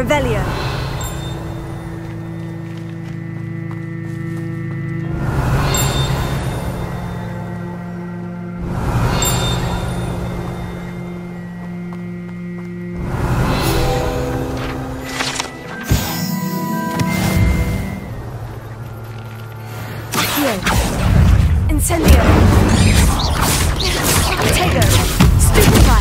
Revelio. Incendio. Tego. Stupefy.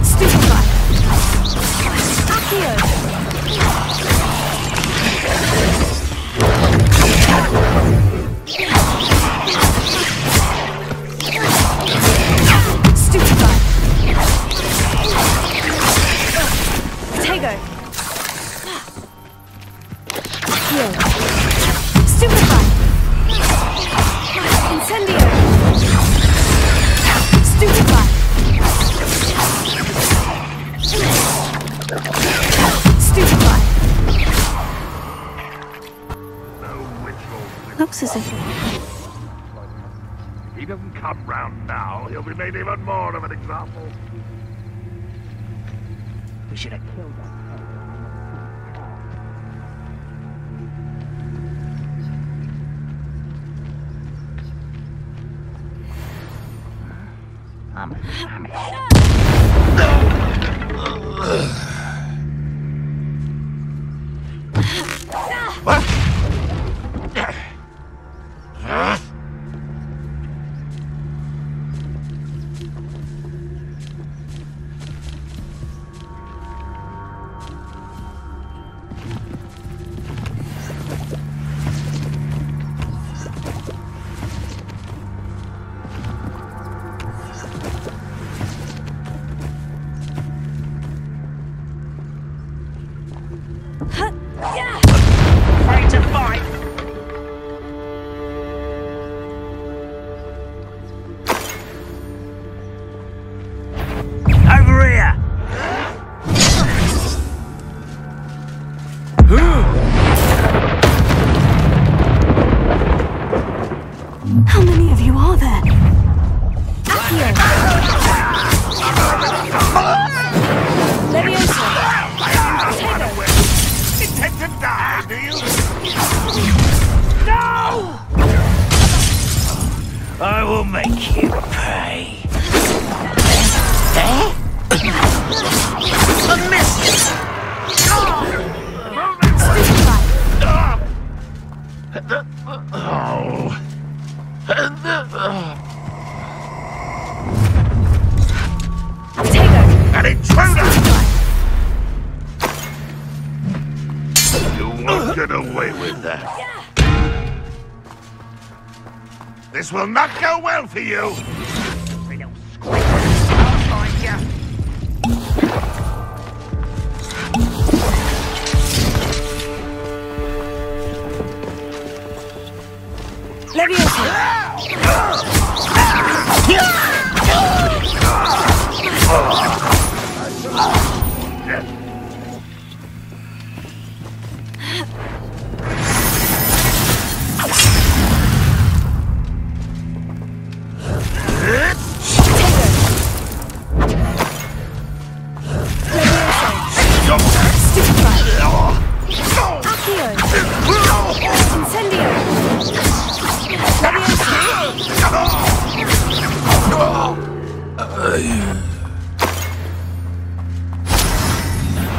Stupefy. Accio. Stupefy. Tego. Accio. Stupefy. Incendio. Stupefy. Stupefy. Looks as if... If he doesn't come round now, he'll be made even more of an example. We should have killed him. What? Ready to fight! Over here! How many of you are there? Accio. Leviosa. Tego. Intend to die, do you? No! I will make you pay. A miss! Stupefy. Tego. An intruder! Stupefy. You won't get away with that. This will not go well for you. Little squeak. I'll find ya. Leviosa.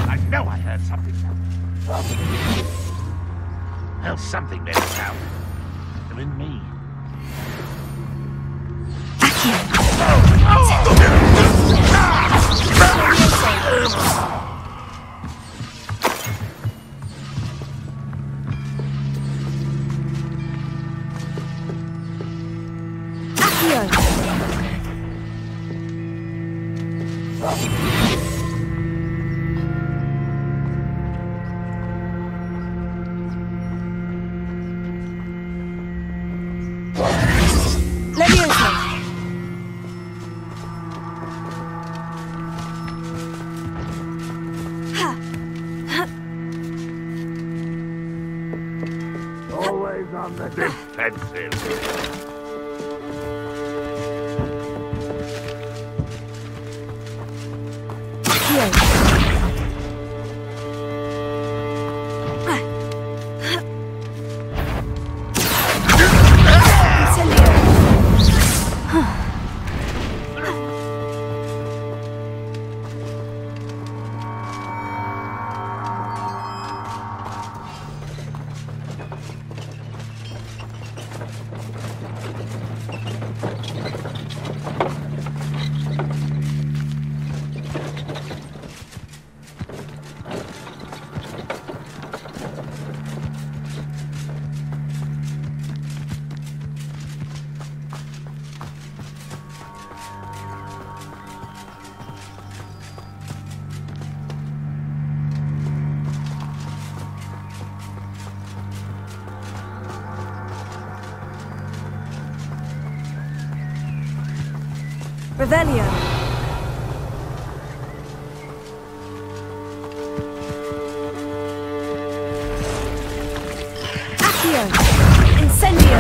I know I heard something. Well, something made a sound. They're in me. Always on the defensive. Revelio. Accio. Incendio.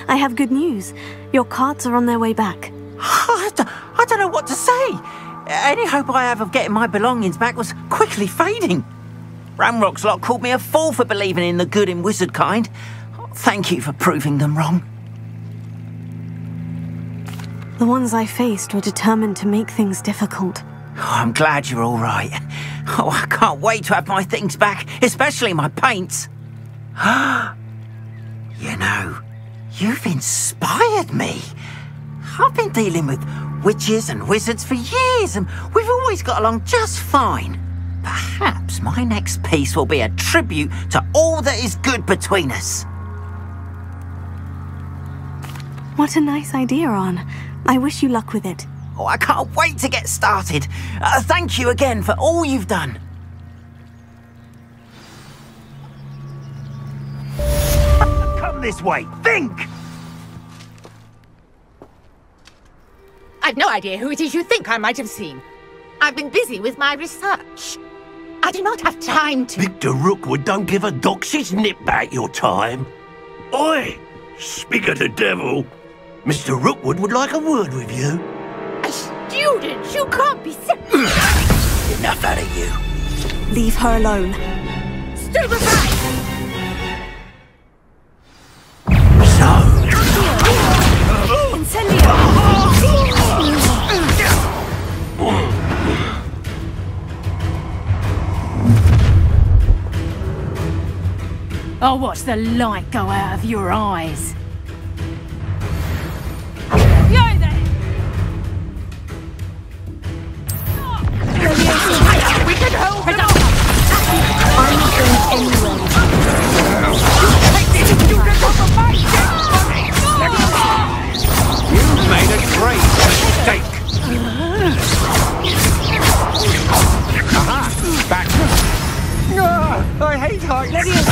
I have good news. Your carts are on their way back. I don't know what to say. Any hope I have of getting my belongings back was quickly fading. Ramrock's lot called me a fool for believing in the good in wizard kind. Thank you for proving them wrong. The ones I faced were determined to make things difficult. Oh, I'm glad you're all right. Oh, I can't wait to have my things back, especially my paints. You know, you've inspired me. I've been dealing with witches and wizards for years, and we've always got along just fine. Perhaps my next piece will be a tribute to all that is good between us. What a nice idea, Arn. I wish you luck with it. Oh, I can't wait to get started. Thank you again for all you've done. Come this way. Think! I've no idea who it is you think I might have seen. I've been busy with my research. I do not have time to... Victor Rookwood don't give a doxy's nip back your time. Oi! Speak of the devil. Mr. Rookwood would like a word with you. A student? You can't be serious. Enough out of you. Leave her alone. Stupefy! I'll watch the light go out of your eyes. Yo there! We can hold them up! I'm not going anywhere. You've made a great mistake. Aha! Back. I hate heights.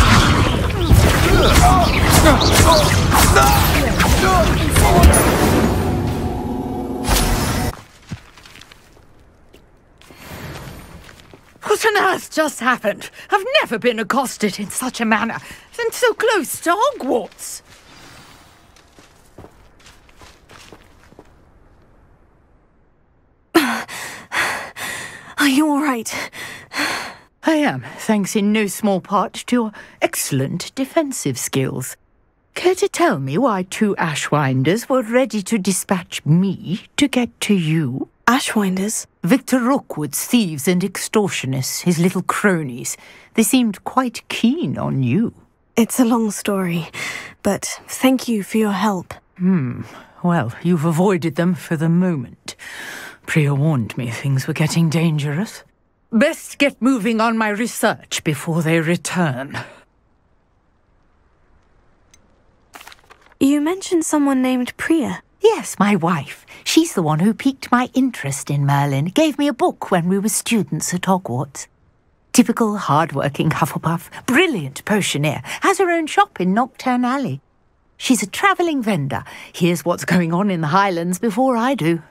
What on earth just happened? I've never been accosted in such a manner, and so close to Hogwarts. Are you all right? I am, thanks in no small part to your excellent defensive skills. Care to tell me why two Ashwinders were ready to dispatch me to get to you? Ashwinders? Victor Rookwood's thieves and extortionists, his little cronies. They seemed quite keen on you. It's a long story, but thank you for your help. Well, you've avoided them for the moment. Priya warned me things were getting dangerous. Best get moving on my research before they return. You mentioned someone named Priya. Yes, my wife. She's the one who piqued my interest in Merlin. Gave me a book when we were students at Hogwarts. Typical hard-working Hufflepuff, brilliant potioneer, has her own shop in Nocturne Alley. She's a travelling vendor. Hears what's going on in the Highlands before I do.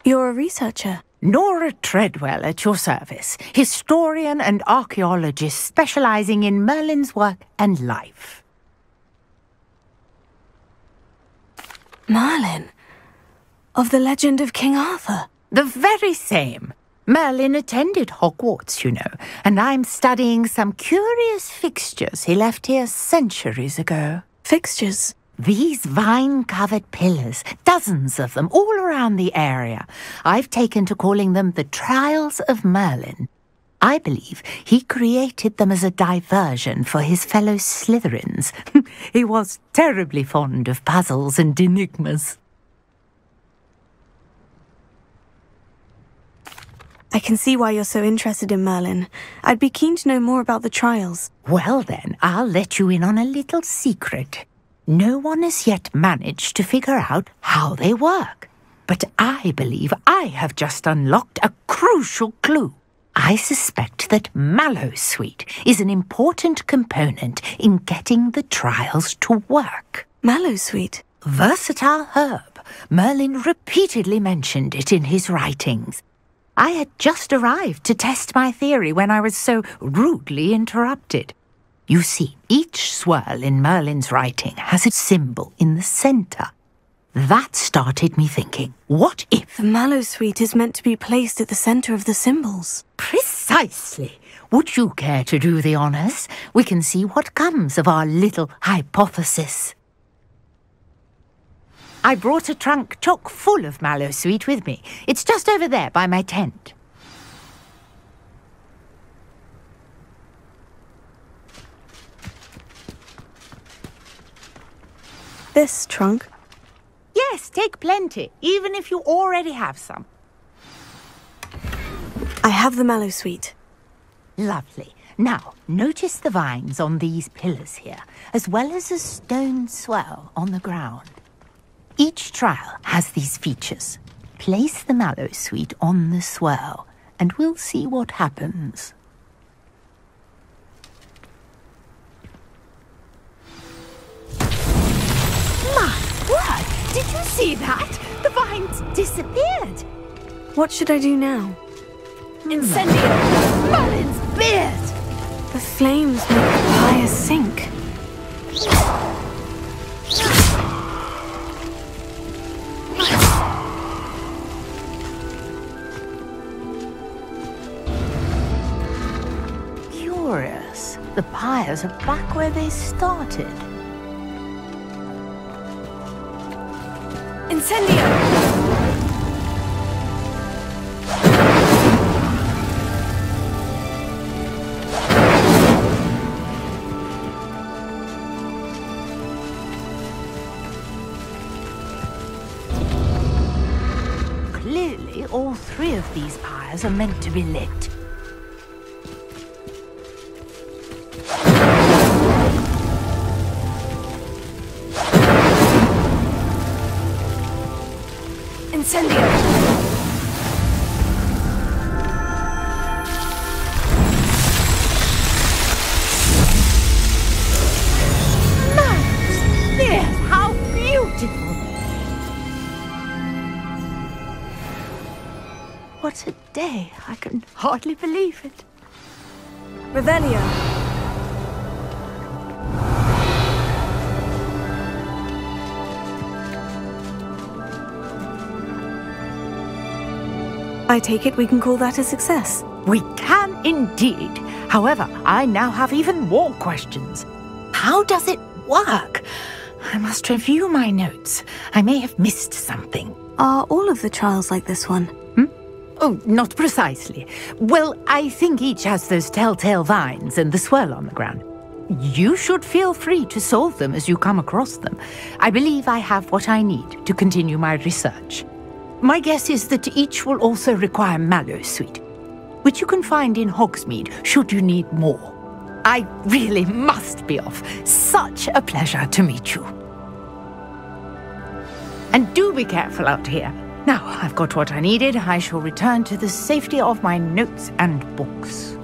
You're a researcher. Nora Treadwell at your service, historian and archaeologist specializing in Merlin's work and life. Merlin? Of the legend of King Arthur? The very same. Merlin attended Hogwarts, you know, and I'm studying some curious fixtures he left here centuries ago. Fixtures? These vine-covered pillars, dozens of them, all around the area. I've taken to calling them the Trials of Merlin. I believe he created them as a diversion for his fellow Slytherins. He was terribly fond of puzzles and enigmas. I can see why you're so interested in Merlin. I'd be keen to know more about the trials. Well then, I'll let you in on a little secret. No one has yet managed to figure out how they work. But I believe I have just unlocked a crucial clue. I suspect that mallowsweet is an important component in getting the trials to work. Mallowsweet? Versatile herb. Merlin repeatedly mentioned it in his writings. I had just arrived to test my theory when I was so rudely interrupted. You see, each swirl in Merlin's writing has a symbol in the centre. That started me thinking, what if... The mallowsweet is meant to be placed at the centre of the symbols. Precisely. Would you care to do the honours? We can see what comes of our little hypothesis. I brought a trunk chock full of mallowsweet with me. It's just over there by my tent. This trunk? Yes, take plenty, even if you already have some. I have the mallowsweet. Lovely. Now, notice the vines on these pillars here, as well as a stone swell on the ground. Each trial has these features. Place the mallowsweet on the swirl, and we'll see what happens. My word! Did you see that? The vines disappeared. What should I do now? Incendio! Merlin's beard! The flames make the fire sink. Curious. The pyres are back where they started. Incendio! Clearly, all three of these pyres are meant to be lit. Incendio! Yes, how beautiful! What a day! I can hardly believe it. Revelio! I take it we can call that a success. We can indeed. However, I now have even more questions. How does it work? I must review my notes. I may have missed something. Are all of the trials like this one? Oh, not precisely. Well, I think each has those telltale vines and the swirl on the ground. You should feel free to solve them as you come across them. I believe I have what I need to continue my research. My guess is that each will also require mallowsweet, which you can find in Hogsmeade should you need more. I really must be off. Such a pleasure to meet you. And do be careful out here. Now I've got what I needed, I shall return to the safety of my notes and books.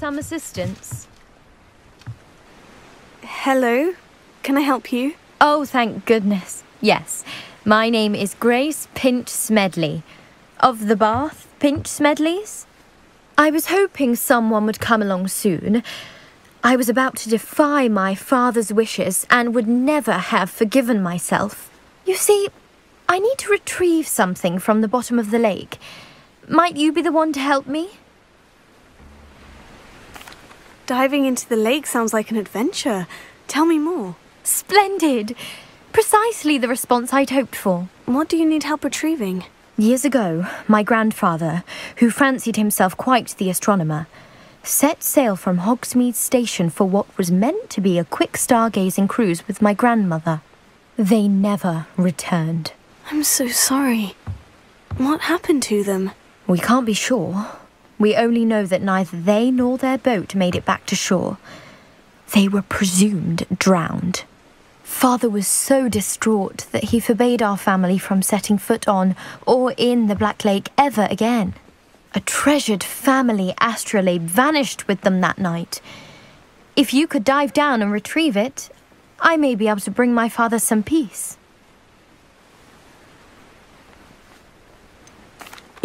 some assistance? Hello? Can I help you? Oh, thank goodness. Yes. My name is Grace Pinch Smedley. Of the Bath Pinch Smedleys? I was hoping someone would come along soon. I was about to defy my father's wishes and would never have forgiven myself. You see, I need to retrieve something from the bottom of the lake. Might you be the one to help me? Diving into the lake sounds like an adventure. Tell me more. Splendid! Precisely the response I'd hoped for. What do you need help retrieving? Years ago, my grandfather, who fancied himself quite the astronomer, set sail from Hogsmeade Station for what was meant to be a quick stargazing cruise with my grandmother. They never returned. I'm so sorry. What happened to them? We can't be sure. We only know that neither they nor their boat made it back to shore. They were presumed drowned. Father was so distraught that he forbade our family from setting foot on or in the Black Lake ever again. A treasured family astrolabe vanished with them that night. If you could dive down and retrieve it, I may be able to bring my father some peace.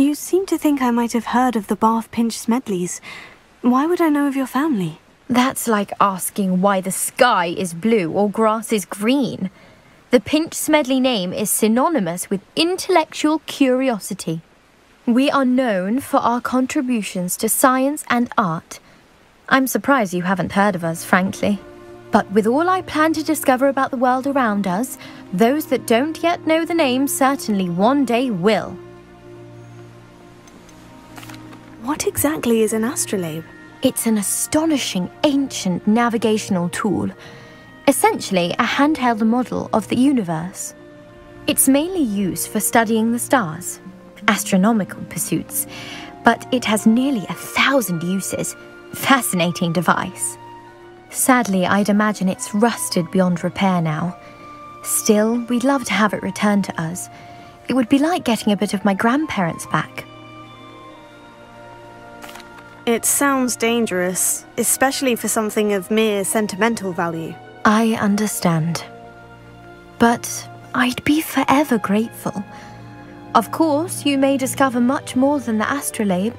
You seem to think I might have heard of the Bath Pinch Smedleys. Why would I know of your family? That's like asking why the sky is blue or grass is green. The Pinch Smedley name is synonymous with intellectual curiosity. We are known for our contributions to science and art. I'm surprised you haven't heard of us, frankly. But with all I plan to discover about the world around us, those that don't yet know the name certainly one day will. What exactly is an astrolabe? It's an astonishing ancient navigational tool, essentially a handheld model of the universe. It's mainly used for studying the stars, astronomical pursuits, but it has nearly 1,000 uses. Fascinating device. Sadly, I'd imagine it's rusted beyond repair now. Still, we'd love to have it returned to us. It would be like getting a bit of my grandparents back. It sounds dangerous, especially for something of mere sentimental value. I understand. But I'd be forever grateful. Of course, you may discover much more than the astrolabe.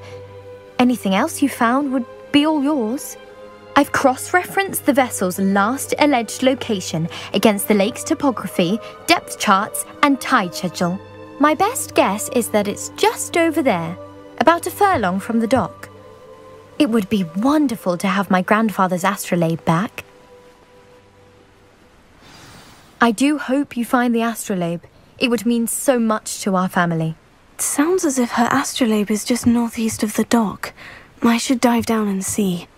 Anything else you found would be all yours. I've cross-referenced the vessel's last alleged location against the lake's topography, depth charts, and tide schedule. My best guess is that it's just over there, about a furlong from the dock. It would be wonderful to have my grandfather's astrolabe back. I do hope you find the astrolabe. It would mean so much to our family. It sounds as if her astrolabe is just northeast of the dock. I should dive down and see.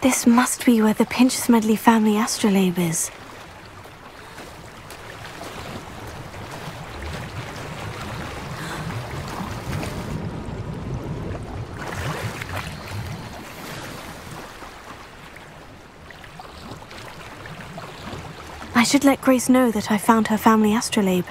This must be where the Pinch Smedley family astrolabe is. I should let Grace know that I found her family astrolabe.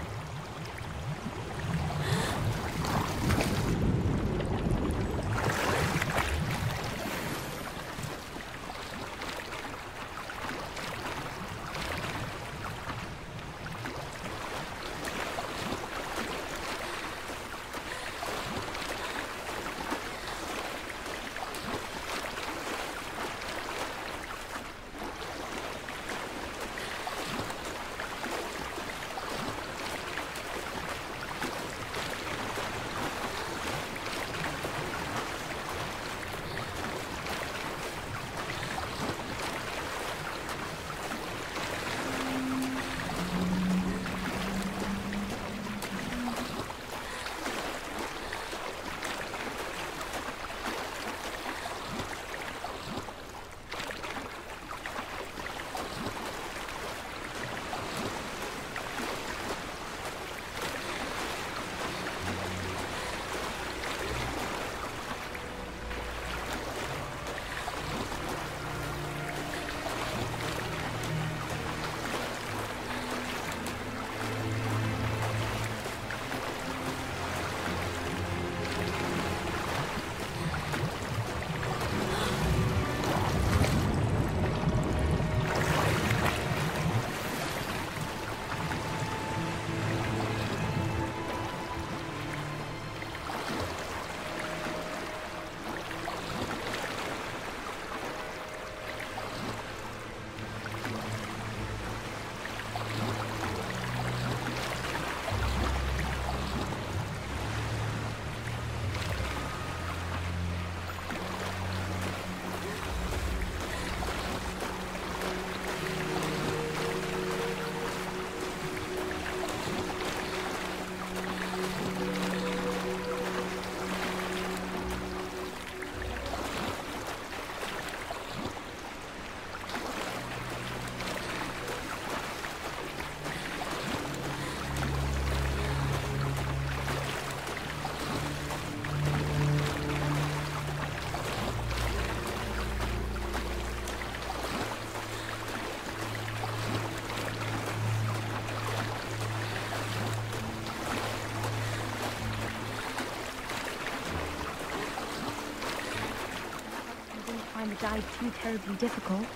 dive too terribly difficult.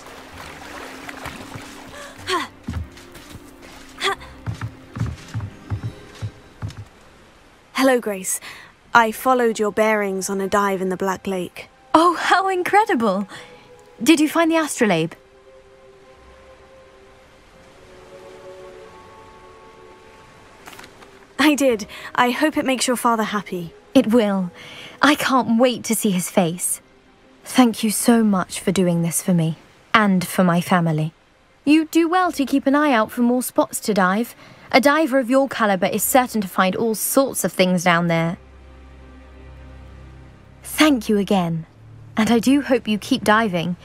Hello, Grace. I followed your bearings on a dive in the Black Lake. Oh, how incredible! Did you find the Astrolabe? I did. I hope it makes your father happy. It will. I can't wait to see his face. Thank you so much for doing this for me, and for my family. You do well to keep an eye out for more spots to dive. A diver of your caliber is certain to find all sorts of things down there. Thank you again, and I do hope you keep diving.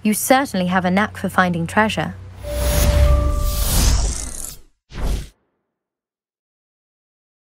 You certainly have a knack for finding treasure.